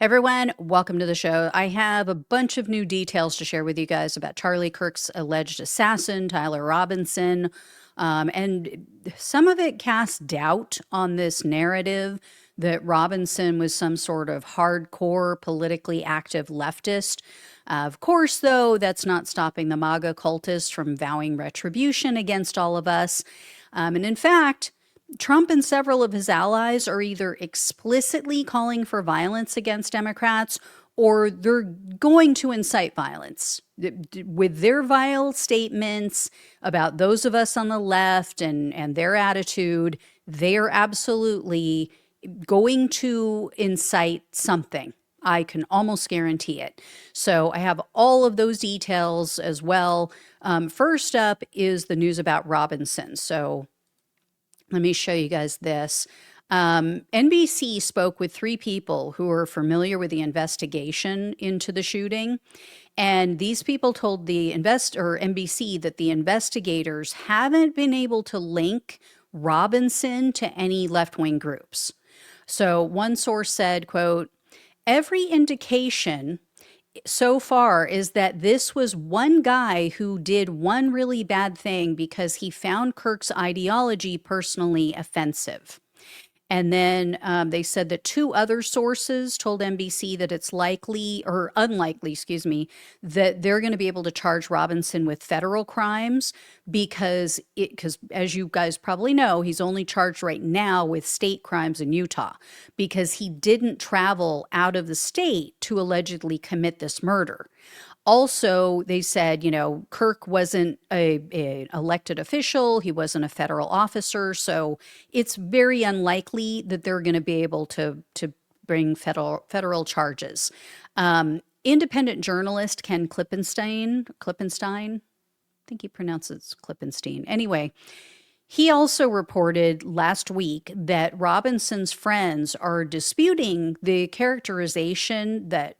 Everyone, welcome to the show. I have a bunch of new details to share with you guys about Charlie Kirk's alleged assassin, Tyler Robinson. And some of it casts doubt on this narrative that Robinson was some sort of hardcore, politically active leftist. Of course, though, that's not stopping the MAGA cultists from vowing retribution against all of us. And in fact, Trump and several of his allies are either explicitly calling for violence against Democrats or they're going to incite violence with their vile statements about those of us on the left and their attitude. They're absolutely going to incite something. I can almost guarantee it. So I have all of those details as well. First up is the news about Robinson. So let me show you guys this. NBC spoke with 3 people who are familiar with the investigation into the shooting. And these people told the NBC that the investigators haven't been able to link Robinson to any left-wing groups. So one source said, quote, "Every indication so far is that this was one guy who did one really bad thing because he found Kirk's ideology personally offensive." And then they said that 2 other sources told NBC that it's likely or unlikely, that they're going to be able to charge Robinson with federal crimes because as you guys probably know, he's only charged right now with state crimes in Utah because he didn't travel out of the state to allegedly commit this murder. Also, they said, Kirk wasn't a elected official. He wasn't a federal officer. So it's very unlikely that they're going to be able to bring federal charges. Independent journalist Ken Klippenstein, I think he pronounces Klippenstein. Anyway, he also reported last week that Robinson's friends are disputing the characterization that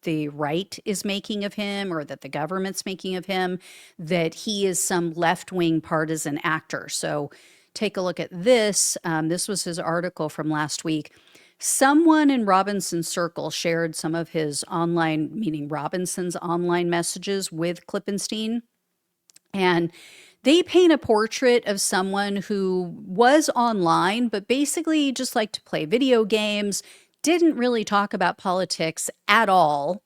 the right is making of him or that the government's making of him, that he is some left-wing partisan actor. So take a look at this. This was his article from last week. Someone in Robinson's circle shared some of his online, meaning Robinson's online messages with Klippenstein. And they paint a portrait of someone who was online, but basically just liked to play video games, didn't really talk about politics at all.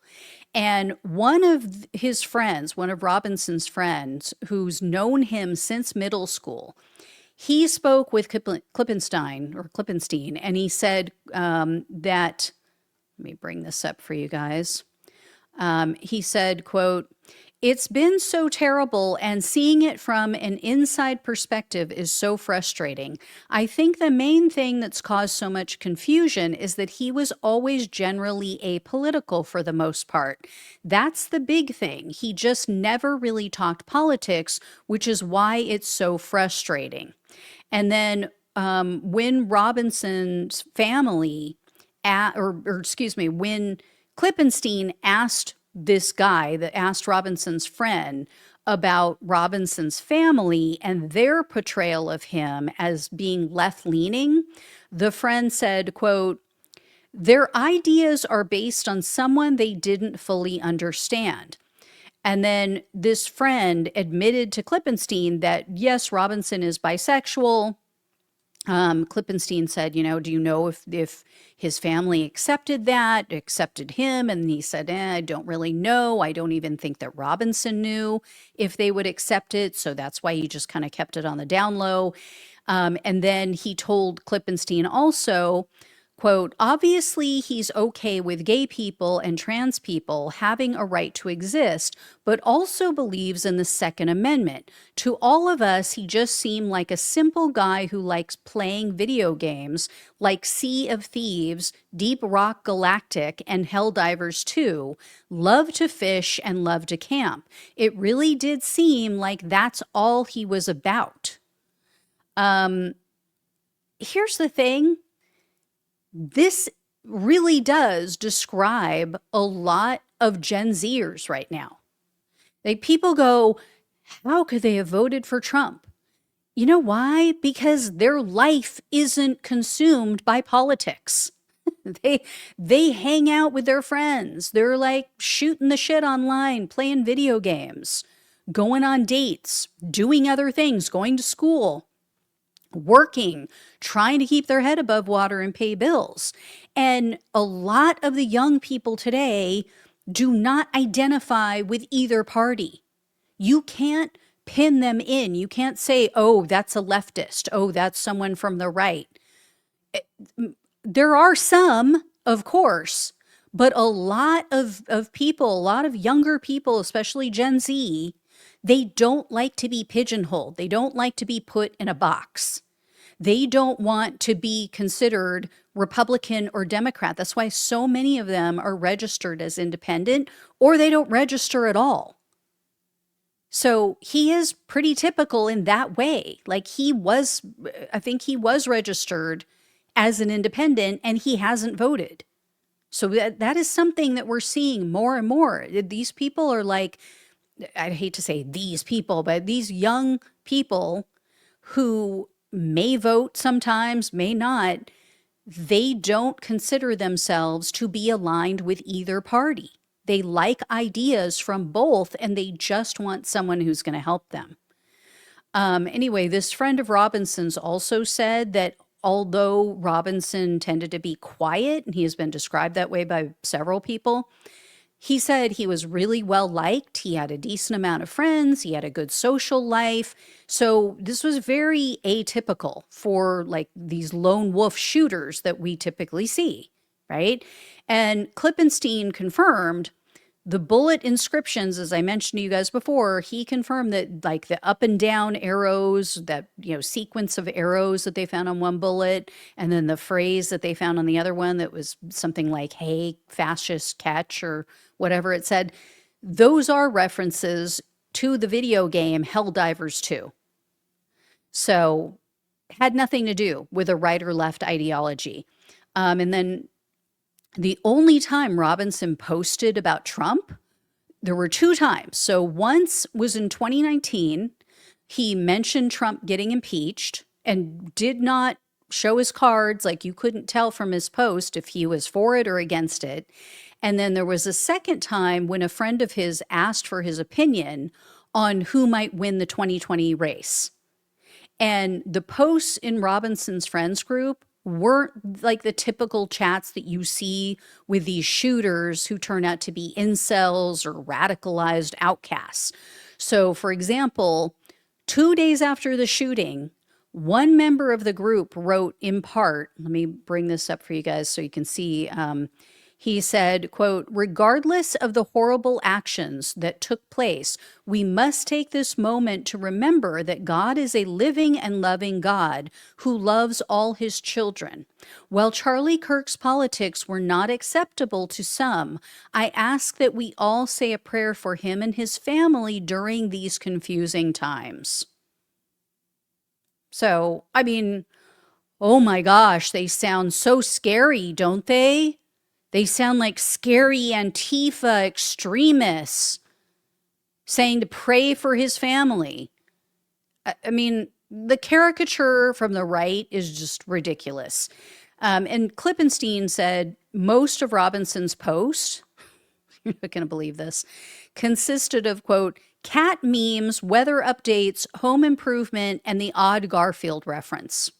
And one of his friends, one of Robinson's friends, who's known him since middle school, he spoke with Klippenstein, and he said that, let me bring this up for you guys. He said, quote, "It's been so terrible, and seeing it from an inside perspective is so frustrating. I think the main thing that's caused so much confusion is that he was always generally apolitical for the most part. That's the big thing. He just never really talked politics, which is why it's so frustrating." And then when Robinson's family, when Klippenstein asked this guy that asked Robinson's friend about Robinson's family and their portrayal of him as being left-leaning, the friend said, quote, "Their ideas are based on someone they didn't fully understand." And then this friend admitted to Klippenstein that, yes, Robinson is bisexual. Klippenstein said, do you know if his family accepted him? And he said, I don't really know. I don't even think that Robinson knew if they would accept it. So that's why he just kind of kept it on the down low. And then he told Klippenstein also, quote, "Obviously, he's okay with gay people and trans people having a right to exist, but also believes in the Second Amendment. To all of us, he just seemed like a simple guy who likes playing video games like Sea of Thieves, Deep Rock Galactic, and Helldivers 2, loved to fish and loved to camp. It really did seem like that's all he was about." Here's the thing. This really does describe a lot of Gen Zers right now. People go, how could they have voted for Trump? You know why? Because their life isn't consumed by politics. They hang out with their friends. They're like shooting the shit online, playing video games, going on dates, doing other things, going to school, working, trying to keep their head above water and pay bills. And a lot of the young people today do not identify with either party. You can't pin them in. You can't say, oh, that's a leftist. Oh, that's someone from the right. There are some, of course, but a lot of people, a lot of younger people, especially Gen Z, they don't like to be pigeonholed. They don't like to be put in a box. They don't want to be considered Republican or Democrat. That's why so many of them are registered as independent, or they don't register at all. So he is pretty typical in that way. Like I think he was registered as an independent and he hasn't voted. So that is something that we're seeing more and more. These people are like, I hate to say these people, but these young people who may vote sometimes, may not, they don't consider themselves to be aligned with either party. They like ideas from both, and they just want someone who's going to help them. Anyway, this friend of Robinson's also said that although Robinson tended to be quiet, and he has been described that way by several people, he said he was really well liked. He had a decent amount of friends. He had a good social life. So this was very atypical for like these lone wolf shooters that we typically see, right? And Klippenstein confirmed the bullet inscriptions, as I mentioned to you guys before. He confirmed that like the up and down arrows, that, sequence of arrows that they found on one bullet, and then the phrase that they found on the other one that was something like, hey, fascist catch, or whatever it said, those are references to the video game Helldivers 2. So had nothing to do with a right or left ideology. And then the only time Robinson posted about Trump, there were two times. So once was in 2019. He mentioned Trump getting impeached and did not show his cards. Like you couldn't tell from his post if he was for it or against it. And then there was a second time when a friend of his asked for his opinion on who might win the 2020 race. And the posts in Robinson's friends group weren't like the typical chats that you see with these shooters who turn out to be incels or radicalized outcasts. So, for example, 2 days after the shooting, one member of the group wrote in part, let me bring this up for you guys so you can see. He said, quote, regardless of the horrible actions that took place, we must take this moment to remember that God is a living and loving God who loves all his children. While Charlie Kirk's politics were not acceptable to some, I ask that we all say a prayer for him and his family during these confusing times. So, I mean, oh my gosh, they sound so scary, don't they? They sound like scary Antifa extremists saying to pray for his family. I mean, the caricature from the right is just ridiculous. And Klippenstein said most of Robinson's posts, you're not going to believe this, consisted of, quote, cat memes, weather updates, home improvement, and the odd Garfield reference.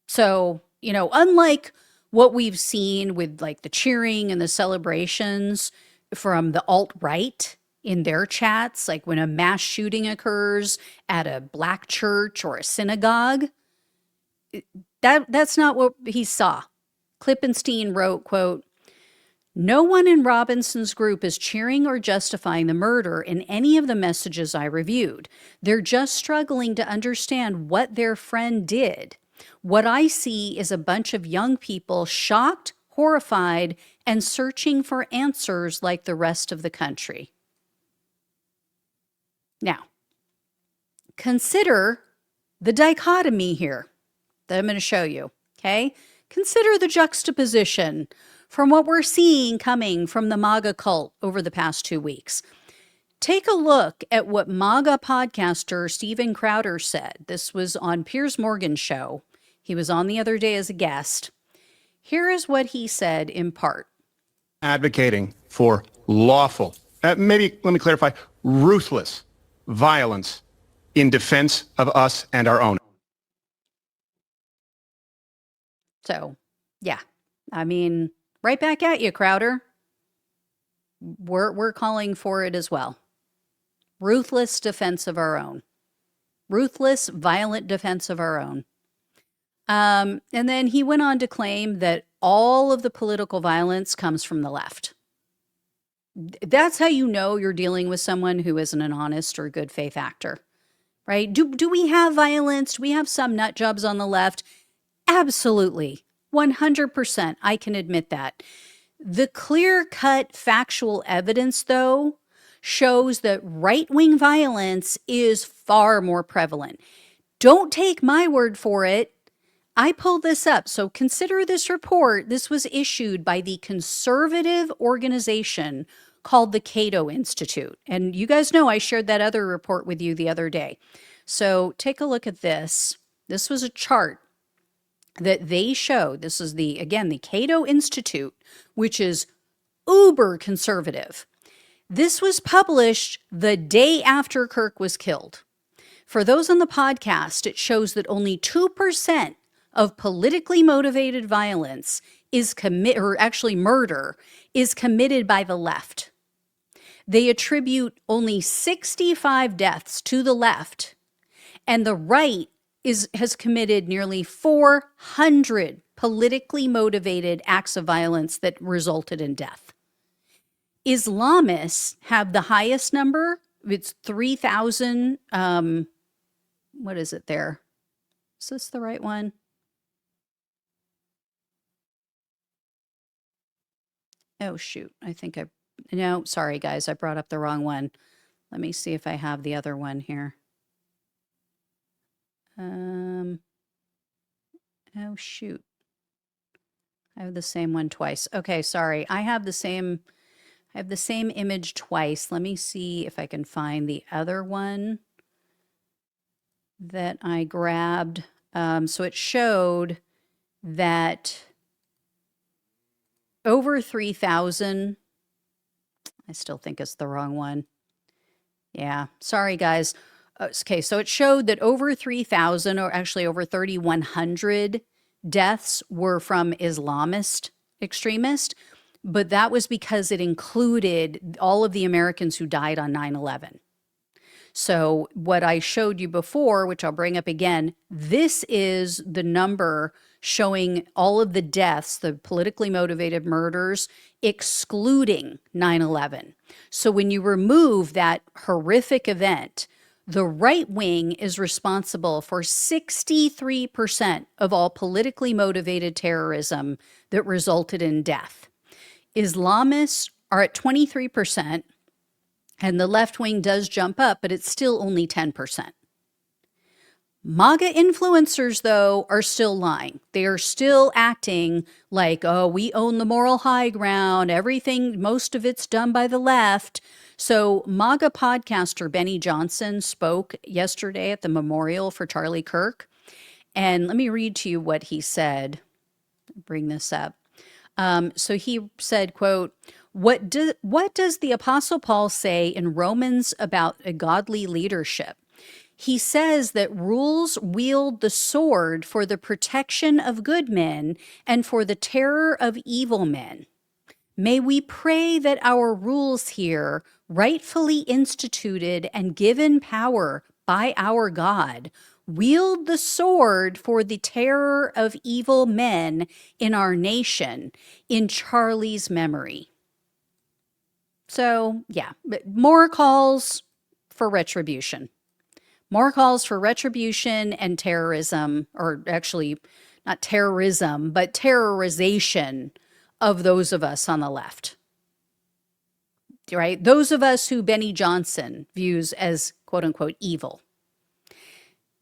So, unlike what we've seen with like the cheering and the celebrations from the alt-right in their chats, like when a mass shooting occurs at a black church or a synagogue, that's not what he saw. Klippenstein wrote, quote, no one in Robinson's group is cheering or justifying the murder in any of the messages I reviewed. They're just struggling to understand what their friend did. What I see is a bunch of young people shocked, horrified, and searching for answers like the rest of the country. Now, consider the dichotomy here that I'm going to show you, okay? Consider the juxtaposition from what we're seeing coming from the MAGA cult over the past 2 weeks. Take a look at what MAGA podcaster Steven Crowder said. This was on Piers Morgan's show. He was on the other day as a guest. Here is what he said in part. Advocating for lawful, maybe let me clarify, ruthless violence in defense of us and our own. So, yeah, I mean, right back at you, Crowder. We're calling for it as well. Ruthless defense of our own. Ruthless, violent defense of our own. And then he went on to claim that all of the political violence comes from the left. That's how you know you're dealing with someone who isn't an honest or good faith actor, right? Do we have violence? Do we have some nut jobs on the left? Absolutely. 100%. I can admit that. The clear-cut factual evidence, though, shows that right-wing violence is far more prevalent. Don't take my word for it. I pulled this up, so consider this report. This was issued by the conservative organization called the Cato Institute. And you guys know I shared that other report with you the other day. So take a look at this. This was a chart that they showed. This is the Cato Institute, which is uber conservative. This was published the day after Kirk was killed. For those on the podcast, it shows that only 2% of politically motivated violence is murder is committed by the left. They attribute only 65 deaths to the left, and the right has committed nearly 400 politically motivated acts of violence that resulted in death. Islamists have the highest number. It's 3,000. What is it there? Is this the right one? Oh, shoot. No, sorry, guys. I brought up the wrong one. Let me see if I have the other one here. Oh, shoot. I have the same one twice. Okay, sorry. I have the same image twice. Let me see if I can find the other one that I grabbed. So it showed that over 3,000, I still think it's the wrong one. Yeah, sorry guys. Okay, so it showed that over 3,000, or actually over 3,100 deaths were from Islamist extremists, but that was because it included all of the Americans who died on 9/11. So what I showed you before, which I'll bring up again, this is the number showing all of the deaths, the politically motivated murders, excluding 9/11. So when you remove that horrific event, the right wing is responsible for 63% of all politically motivated terrorism that resulted in death. Islamists are at 23%, and the left wing does jump up, but it's still only 10%. MAGA influencers, though, are still lying. They are still acting like, oh, we own the moral high ground. Everything, most of it's done by the left. So MAGA podcaster Benny Johnson spoke yesterday at the memorial for Charlie Kirk. And let me read to you what he said. Bring this up. So he said, quote, what does the Apostle Paul say in Romans about a godly leadership? He says that rules wield the sword for the protection of good men and for the terror of evil men. May we pray that our rules here, rightfully instituted and given power by our God, wield the sword for the terror of evil men in our nation, in Charlie's memory. So, yeah, more calls for retribution. More calls for retribution and terrorism, or actually not terrorism, but terrorization of those of us on the left, right? Those of us who Benny Johnson views as quote unquote evil.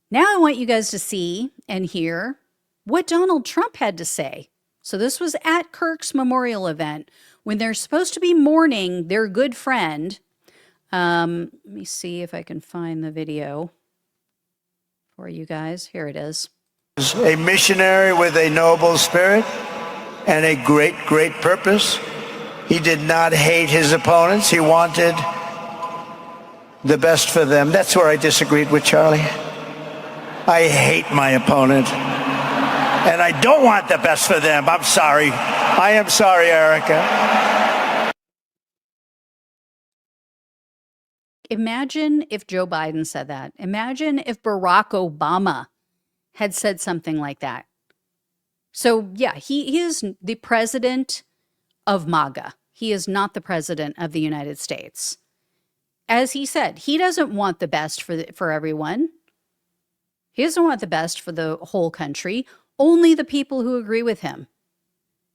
Now I want you guys to see and hear what Donald Trump had to say. So this was at Kirk's memorial event when they're supposed to be mourning their good friend. Let me see if I can find the video for you guys. Here it is. A missionary with a noble spirit, and a great, great purpose. He did not hate his opponents. He wanted the best for them. That's where I disagreed with Charlie. I hate my opponent, and I don't want the best for them. I'm sorry. I am sorry, Erica. Imagine if Joe Biden said that. Imagine if Barack Obama had said something like that. So, yeah, he is the president of MAGA. He is not the president of the United States. As he said, he doesn't want the best for everyone. He doesn't want the best for the whole country, only the people who agree with him.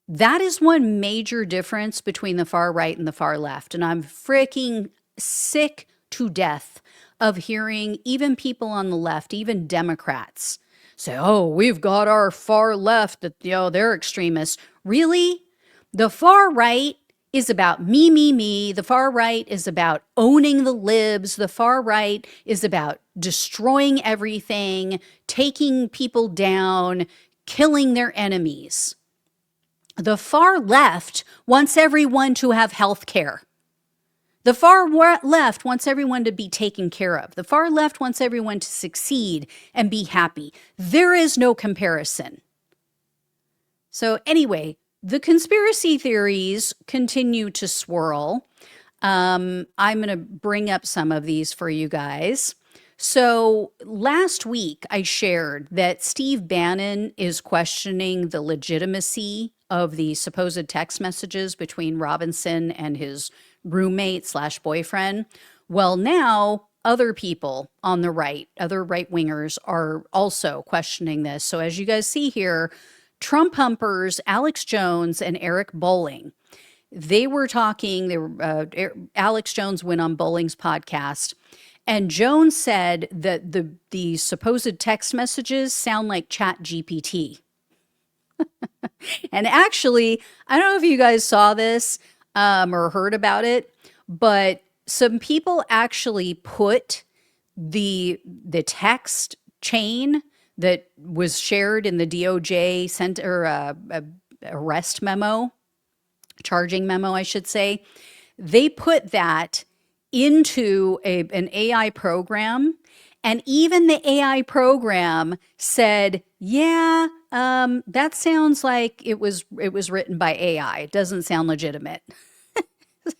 That is one major difference between the far right and the far left. And I'm freaking sick to death of hearing even people on the left, even Democrats, say, oh, we've got our far left, that, they're extremists. Really? The far right is about me, me, me. The far right is about owning the libs. The far right is about destroying everything, taking people down, killing their enemies. The far left wants everyone to have health care. The far left wants everyone to be taken care of. The far left wants everyone to succeed and be happy. There is no comparison. So anyway, the conspiracy theories continue to swirl. I'm going to bring up some of these for you guys. So last week, I shared that Steve Bannon is questioning the legitimacy of the supposed text messages between Robinson and his roommate/boyfriend. Well, now other people on the right, other right-wingers, are also questioning this. So as you guys see here, Trump humpers Alex Jones and Eric Bolling, they were talking. Alex Jones went on Bolling's podcast, and Jones said that the supposed text messages sound like Chat GPT. And actually, I don't know if you guys saw this or heard about it, but some people actually put the text chain that was shared in the DOJ arrest memo, charging memo, I should say. They put that into an AI program, and even the AI program said, yeah, that sounds like it was written by AI. It doesn't sound legitimate.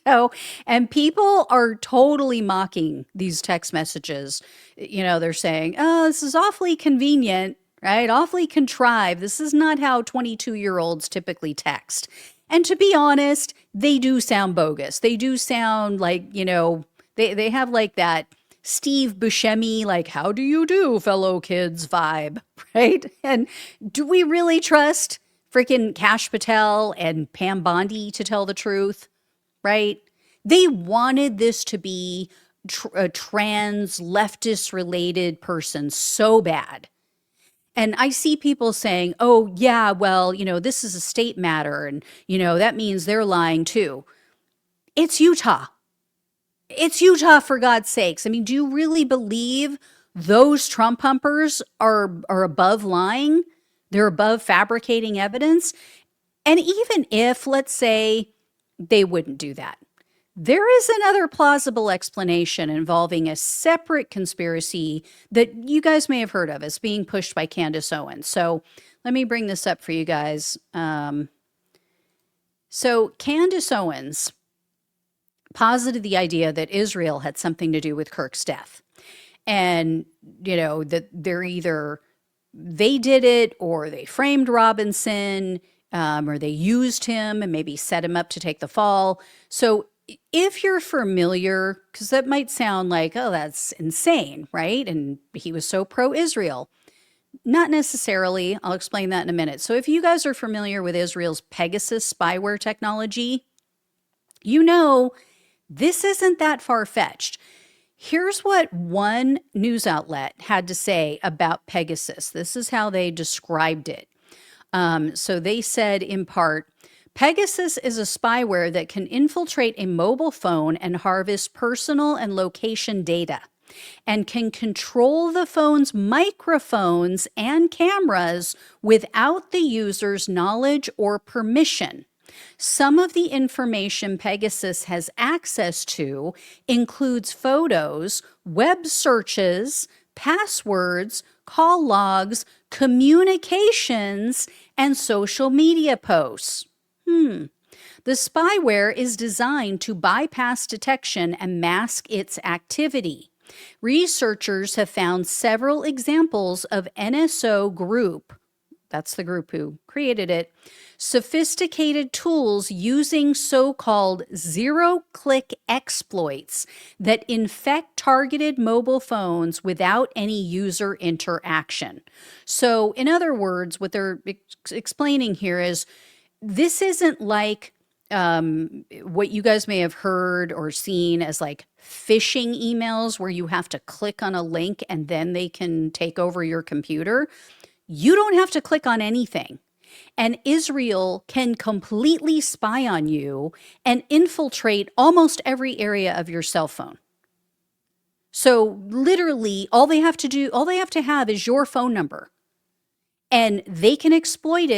So, and people are totally mocking these text messages. They're saying, oh, this is awfully convenient, right? Awfully contrived. This is not how 22-year-olds typically text. And to be honest, they do sound bogus. They do sound like, they have like that Steve Buscemi, like, how do you do, fellow kids vibe, right? And do we really trust freaking Kash Patel and Pam Bondi to tell the truth, right? They wanted this to be a trans leftist related person so bad. And I see people saying, oh, yeah, well, this is a state matter. And, that means they're lying too. It's Utah. It's Utah, for God's sakes. I mean, do you really believe those Trump humpers are above lying? They're above fabricating evidence? And even if, let's say, they wouldn't do that, there is another plausible explanation involving a separate conspiracy that you guys may have heard of as being pushed by Candace Owens. So let me bring this up for you guys. So Candace Owens posited the idea that Israel had something to do with Kirk's death. And, that they're either they did it or they framed Robinson, or they used him and maybe set him up to take the fall. So if you're familiar, because that might sound like, oh, that's insane, right? And he was so pro-Israel. Not necessarily. I'll explain that in a minute. So if you guys are familiar with Israel's Pegasus spyware technology, this isn't that far-fetched. Here's what one news outlet had to say about Pegasus. This is how they described it. So they said, in part, Pegasus is a spyware that can infiltrate a mobile phone and harvest personal and location data. and can control the phone's microphones and cameras without the user's knowledge or permission. Some of the information Pegasus has access to includes photos, web searches, passwords, call logs, communications, and social media posts. The spyware is designed to bypass detection and mask its activity. Researchers have found several examples of NSO Group, that's the group who created it, sophisticated tools using so-called zero-click exploits that infect targeted mobile phones without any user interaction. So, in other words, what they're explaining here is this isn't like what you guys may have heard or seen as like phishing emails where you have to click on a link and then they can take over your computer. You don't have to click on anything. And Israel can completely spy on you and infiltrate almost every area of your cell phone. So literally all they have to have is your phone number. And they can exploit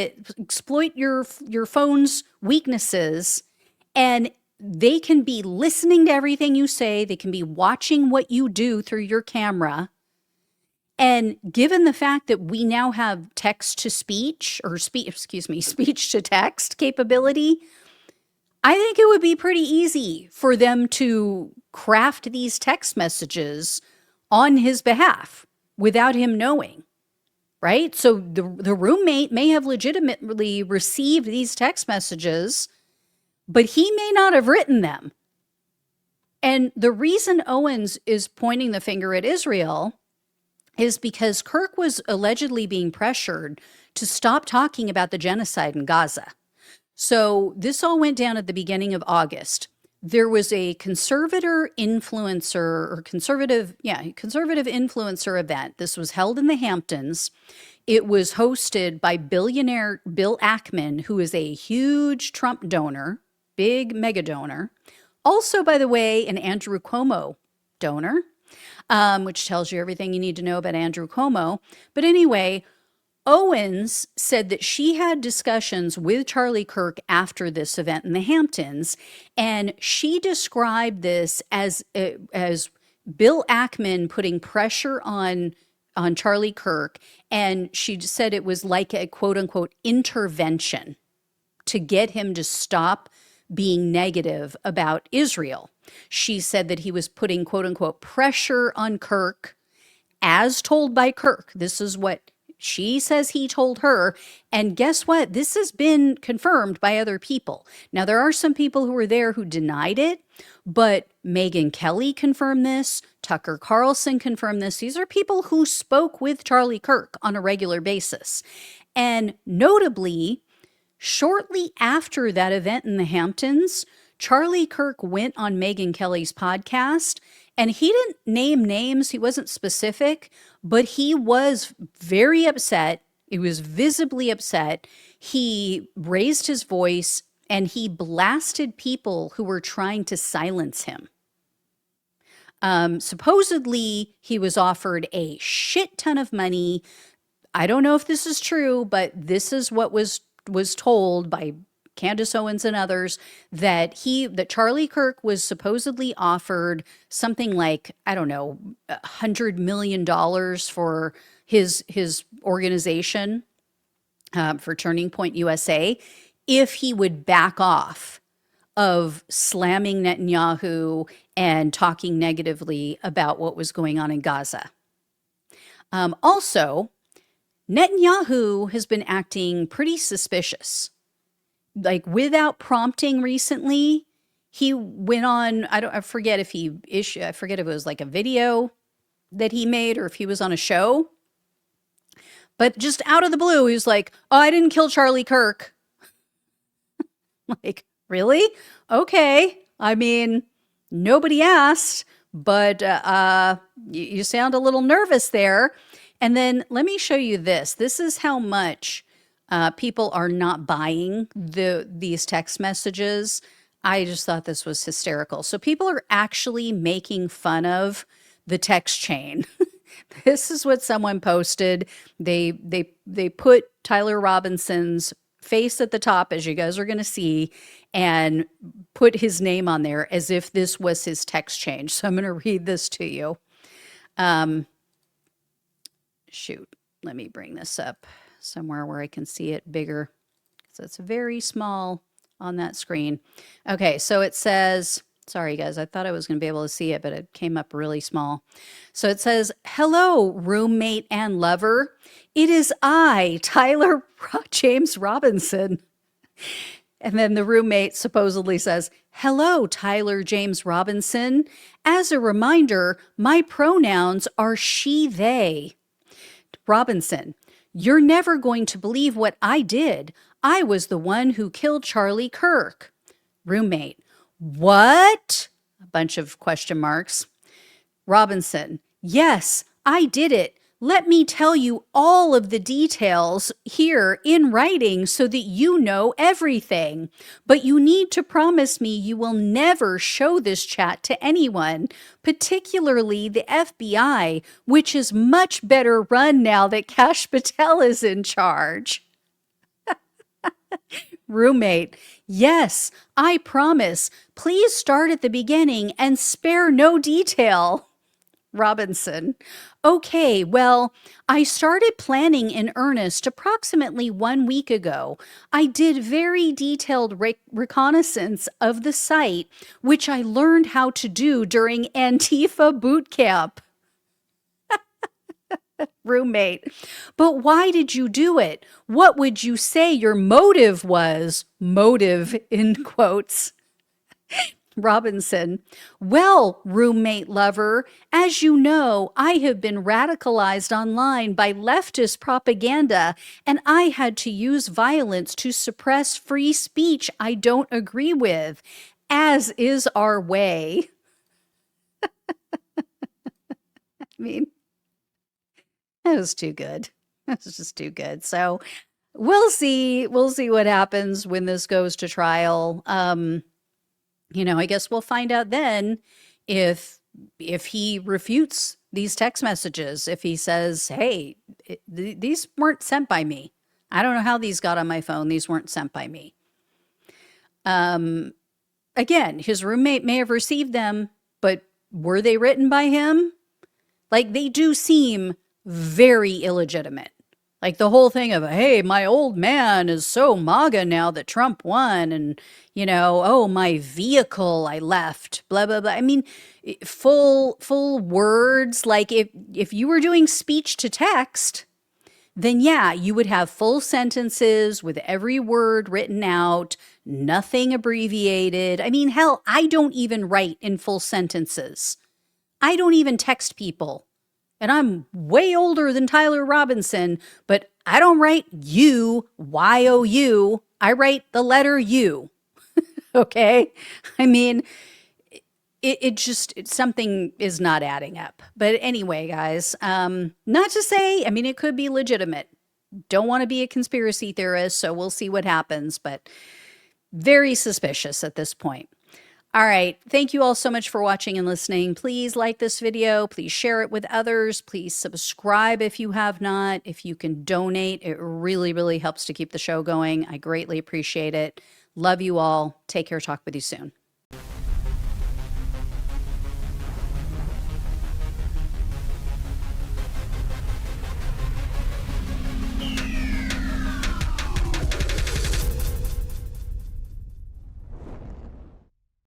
your phone's weaknesses, and they can be listening to everything you say. They can be watching what you do through your camera. And given the fact that we now have text to speech or speech to text capability, I think it would be pretty easy for them to craft these text messages on his behalf without him knowing. Right? So the roommate may have legitimately received these text messages, but he may not have written them. And the reason Owens is pointing the finger at Israel is because Kirk was allegedly being pressured to stop talking about the genocide in Gaza. So this all went down at the beginning of August. There was a conservative influencer event. This was held in the Hamptons. It was hosted by billionaire Bill Ackman, who is a huge Trump donor, big mega donor. Also, by the way, an Andrew Cuomo donor, which tells you everything you need to know about Andrew Cuomo. But anyway, Owens said that she had discussions with Charlie Kirk after this event in the Hamptons, and she described this as Bill Ackman putting pressure on Charlie Kirk, and she said it was like a quote-unquote intervention to get him to stop being negative about Israel. She said that he was putting quote-unquote pressure on Kirk as told by Kirk. This is what she says he told her. And guess what? This has been confirmed by other people. Now, there are some people who were there who denied it, but Megyn Kelly confirmed this. Tucker Carlson confirmed this. These are people who spoke with Charlie Kirk on a regular basis. And notably, shortly after that event in the Hamptons, Charlie Kirk went on Megyn Kelly's podcast, and he didn't name names. He wasn't specific, but he was very upset. He was visibly upset. He raised his voice and he blasted people who were trying to silence him. Supposedly, he was offered a shit ton of money. I don't know if this is true, but this is what was told by Candace Owens and others, that Charlie Kirk was supposedly offered something like, I don't know, $100 million for his organization, for Turning Point USA, if he would back off of slamming Netanyahu and talking negatively about what was going on in Gaza. Also, Netanyahu has been acting pretty suspicious. Like, without prompting recently, he went on, I forget if it was like a video that he made or if he was on a show. But just out of the blue, he was like, "Oh, I didn't kill Charlie Kirk." Like, really? Okay. I mean, nobody asked, but you sound a little nervous there. And then let me show you this. This is how much people are not buying these text messages. I just thought this was hysterical. So people are actually making fun of the text chain. This is what someone posted. They put Tyler Robinson's face at the top, as you guys are going to see, and put his name on there as if this was his text change. So I'm going to read this to you. Shoot, let me bring this up somewhere where I can see it bigger. So it's very small on that screen. Okay, so it says, sorry guys, I thought I was going to be able to see it, but it came up really small. So it says, "Hello, roommate and lover. It is I, Tyler James Robinson." And then the roommate supposedly says, "Hello, Tyler James Robinson. As a reminder, my pronouns are she, they." Robinson, "You're never going to believe what I did. I was the one who killed Charlie Kirk." Roommate, "What?" A bunch of question marks. Robinson, "Yes, I did it. Let me tell you all of the details here in writing so that you know everything. But you need to promise me you will never show this chat to anyone, particularly the FBI, which is much better run now that Kash Patel is in charge." Roommate, "Yes, I promise. Please start at the beginning and spare no detail." Robinson, "Okay, well, I started planning in earnest approximately 1 week ago. I did very detailed reconnaissance of the site, which I learned how to do during Antifa boot camp." Roommate, "But why did you do it? What would you say your motive was?" Motive in quotes. Robinson, "Well, roommate lover, as you know, I have been radicalized online by leftist propaganda, and I had to use violence to suppress free speech I don't agree with, as is our way." I mean, that was too good. That was just too good. So we'll see. We'll see what happens when this goes to trial. I guess we'll find out then if he refutes these text messages, if he says, "Hey, these weren't sent by me. I don't know how these got on my phone. These weren't sent by me." Again, his roommate may have received them, but were they written by him? Like, they do seem very illegitimate. Like the whole thing of, "Hey, my old man is so MAGA now that Trump won, and, oh, my vehicle I left, blah, blah, blah." I mean, full words. Like if you were doing speech to text, then yeah, you would have full sentences with every word written out, nothing abbreviated. I mean, hell, I don't even write in full sentences. I don't even text people. And I'm way older than Tyler Robinson, but I don't write you, Y-O-U. I write the letter U. Okay? I mean, something is not adding up. But anyway, guys, not to say, I mean, it could be legitimate. Don't want to be a conspiracy theorist, so we'll see what happens, but very suspicious at this point. All right. Thank you all so much for watching and listening. Please like this video. Please share it with others. Please subscribe if you have not. If you can donate, it really, really helps to keep the show going. I greatly appreciate it. Love you all. Take care. Talk with you soon.